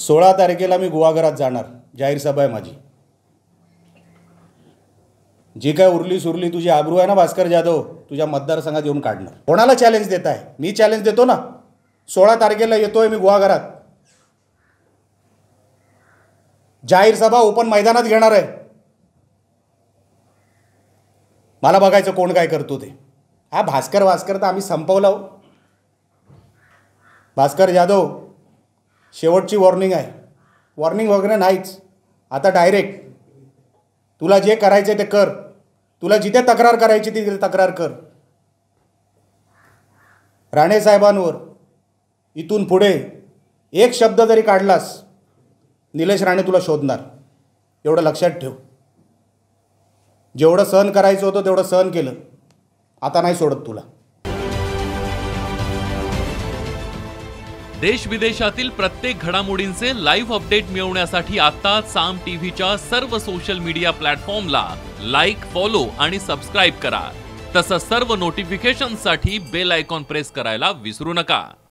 16 तारखेला मी गुहागरात जाणार, जाहीर सभा आहे माझी। जी काय उरली सुरली तुझी आबरू आहे ना भास्कर जाधव, तुझ्या मतदारसंघात येऊन काढणार। कोणाला चॅलेंज देत आहे? मी चॅलेंज देतो ना। 16 तारखेला येतोय मी गुहागरात, जाहीर सभा ओपन मैदानात घेणार आहे। मला बघायचं कोण काय करतो ते। हा भास्कर तर आम्ही संपवलं। भास्कर जाधव, शेवटची वॉर्निंग आहे। वॉर्निंग वगैरे नाहीच, आता डायरेक्ट तुला जे करायचे ते कर, तुला जिथे तक्रार करायची तिथे तक्रार कर। राणे साहेबांवर इथून पुढे एक शब्द जरी काढलास, निलेश राणे तुला शोधणार, एवढं लक्षात ठेव। जेवढं सहन करायचं होतं तेवढं सहन केलं, आता नाही सोडत तुला। देश विदेशातील प्रत्येक घडामोडींचे लाईव्ह अपडेट मिळवण्यासाठी आता साम टीव्हीच्या सर्व सोशल मीडिया प्लॅटफॉर्मला लाईक, फॉलो आणि सबस्क्राईब करा। तसंच सर्व नोटिफिकेशनसाठी बेल आयकॉन प्रेस करायला विसरू नका।